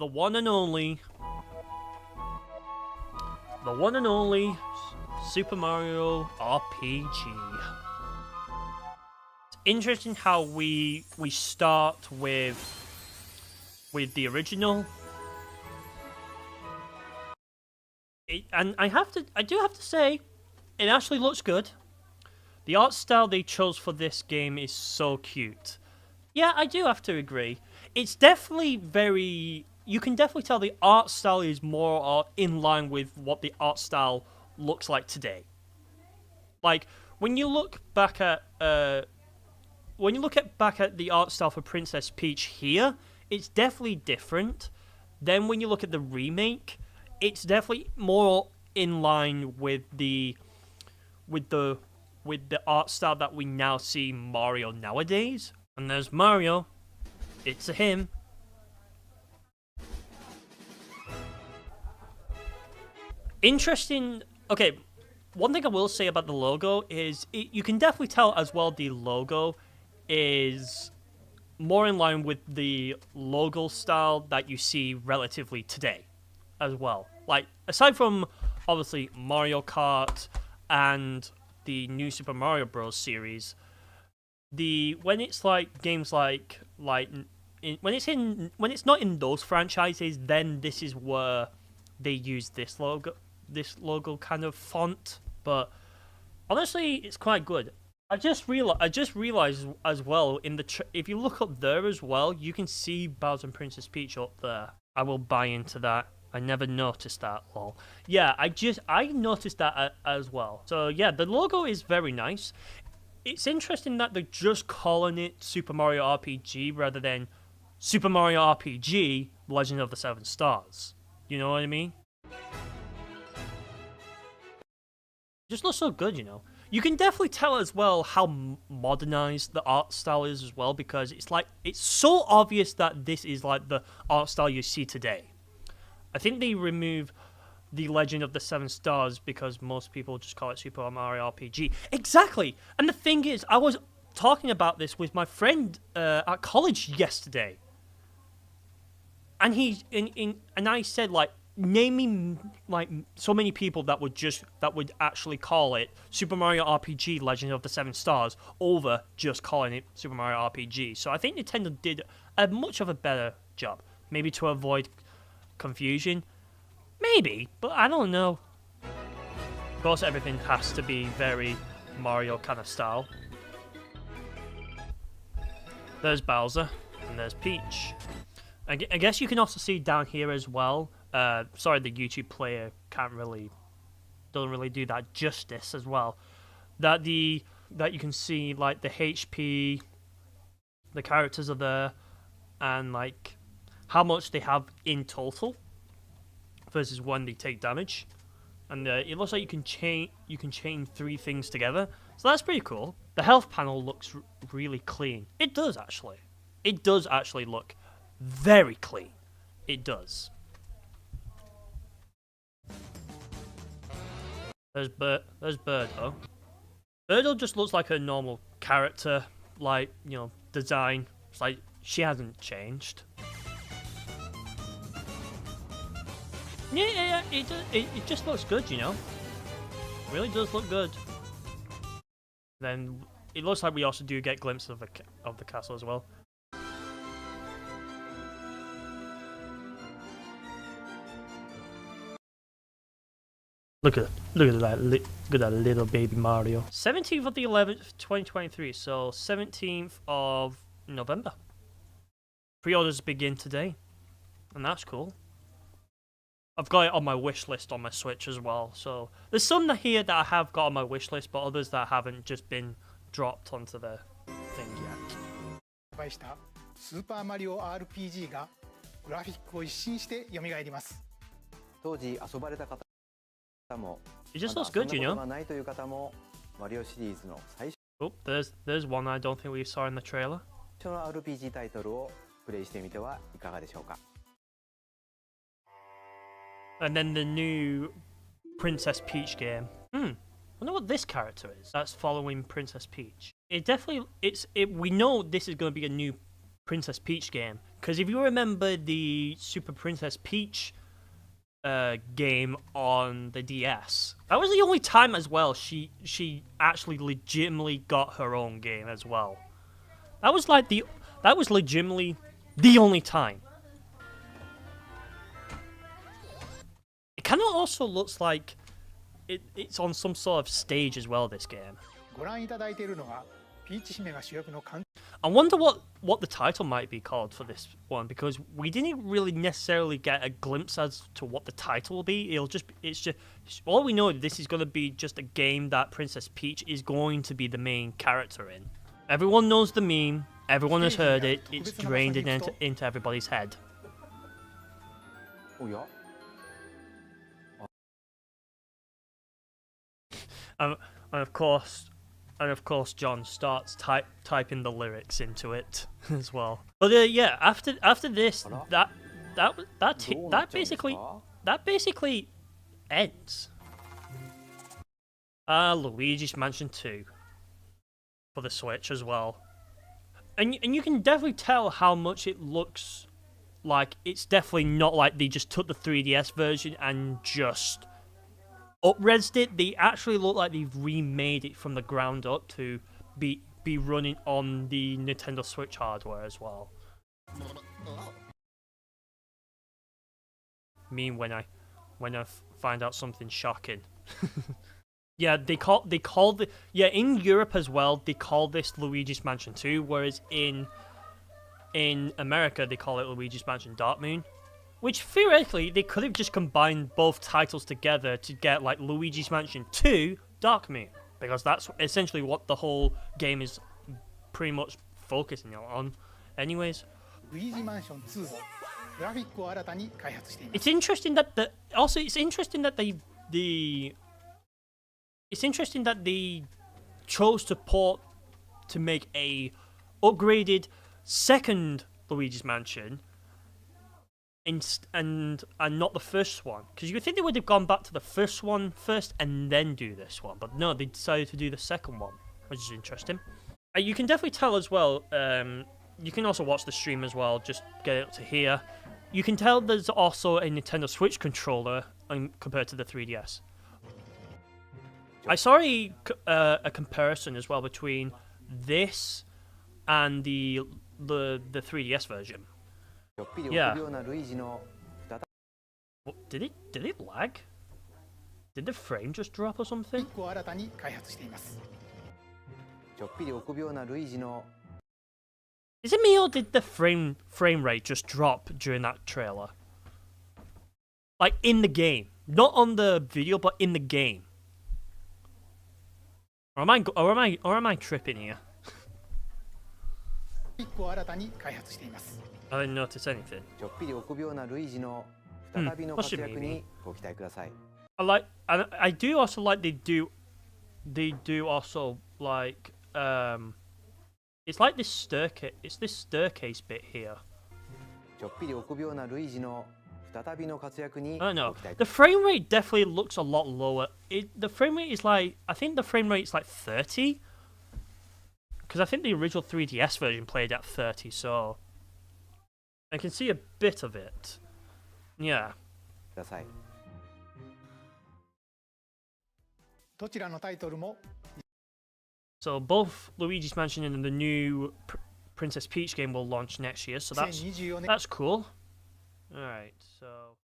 the one and only Super Mario RPG. It's interesting how we start with the original. And I do have to say, it actually looks good. The art style they chose for this game is so cute. Yeah, I do have to agree. It's definitely very... You can definitely tell the art style is more in line with what the art style looks like today. Like, when you look back at... back at the art style for Princess Peach here, it's definitely different. Then when you look at the remake, it's definitely more in line with the art style that we now see Mario nowadays. And there's Mario. It's a him. Interesting. Okay, one thing I will say about the logo is you can definitely tell as well the logo is more in line with the logo style that you see relatively today as well. Like, aside from obviously Mario Kart and the new Super Mario Bros. Series, when it's like games like when it's not in those franchises, then this is where they use this logo kind of font. But honestly, it's quite good. I just realized as well if you look up there as well, you can see Bowser and Princess Peach up there. I will buy into that. I never noticed that, lol. Yeah, I noticed that as well. So yeah, the logo is very nice. It's interesting that they're just calling it Super Mario RPG rather than Super Mario RPG Legend of the Seven Stars. You know what I mean? Just looks so good, you know. You can definitely tell as well how modernized the art style is as well, because it's so obvious that this is like the art style you see today. I think they remove the Legend of the Seven Stars because most people just call it Super Mario RPG. Exactly! And the thing is, I was talking about this with my friend at college yesterday. And and I said, like, name me like so many people that would actually call it Super Mario RPG Legend of the Seven Stars over just calling it Super Mario RPG. So I think Nintendo did a much of a better job. Maybe to avoid confusion. Maybe, but I don't know. Of course, everything has to be very Mario kind of style. There's Bowser, and there's Peach. I guess you can also see down here as well. Sorry, the YouTube player doesn't really do that justice as well. That you can see like the HP, the characters are there, and like how much they have in total versus when they take damage. And it looks like you can chain 3 things together, so that's pretty cool. The health panel looks really clean. It does actually. It does actually look very clean. It does. There's Birdo. Birdo just looks like a normal character, like, you know, design. It's like she hasn't changed. Yeah, it just looks good, you know. It really does look good. Then it looks like we also do get glimpses of the castle as well. Look at that little baby Mario. 17th of the 11th, 2023. So 17th of November. Pre-orders begin today, and that's cool. I've got it on my wish list on my Switch as well. So there's some here that I have got on my wish list, but others that haven't just been dropped onto the thing yet. Super Mario RPG がグラフィックを一新して蘇ります。当時遊ばれた方も It just looks good, you know. ないという方もマリオシリーズの最初 Oh, there's one I don't think we saw in the trailer. の RPG タイトルをプレイしてみてはいかがでしょうか。And then the new Princess Peach game. I wonder what this character is. That's following Princess Peach. It definitely we know this is going to be a new Princess Peach game Because if you remember the Super Princess Peach game on the DS, that was the only time as well she actually legitimately got her own game as well. That was legitimately the only time. It kind of also looks like it's on some sort of stage as well, this game. ご覧いただいているのはピーチ姫が主役の完 I wonder what the title might be called for this one, because we didn't really necessarily get a glimpse as to what the title will be. It's just all we know, this is going to be just a game that Princess Peach is going to be the main character in. Everyone knows the meme, everyone has heard it, it's drained into everybody's head. おや And of course, John starts typing the lyrics into it as well. But yeah, after this, that basically ends. Luigi's Mansion 2 for the Switch as well, and you can definitely tell how much it looks like. It's definitely not like they just took the 3DS version and just up-resed it. They actually look like they've remade it from the ground up to be running on the Nintendo Switch hardware as well. Me when I find out something shocking. Yeah, in Europe as well, they call this Luigi's Mansion 2, whereas in America they call it Luigi's Mansion Dark Moon. Which, theoretically, they could have just combined both titles together to get, like, Luigi's Mansion 2 Dark Moon. Because that's essentially what the whole game is pretty much focusing on. Anyways. ルイージマンション2をグラフィックを新たに開発しています。 It's interesting that they chose to port to make a upgraded second Luigi's Mansion and not the first one, because you would think they would have gone back to the first one first and then do this one, but no, they decided to do the second one, which is interesting. You can definitely tell as well. You can also watch the stream as well, just get it up to here. You can tell there's also a Nintendo Switch controller compared to the 3DS. I saw a comparison as well between this and the 3DS version. Yeah. Did it lag? Did the frame just drop or something? 1個新たに開発しています。 Is it me or did the frame rate just drop during that trailer? Like in the game, not on the video, but in the game. Or am I tripping here? 1個新たに開発しています。 I didn't notice anything. I do also like they do also like it's like this staircase. It's this staircase bit here. I don't know. The frame rate definitely looks a lot lower. The frame rate is like, I think the frame rate is like 30. Because I think the original 3DS version played at 30, so I can see a bit of it. Yeah. どちらのタイトルも So both Luigi's Mansion and the new Princess Peach game will launch next year, so that's cool. Alright, so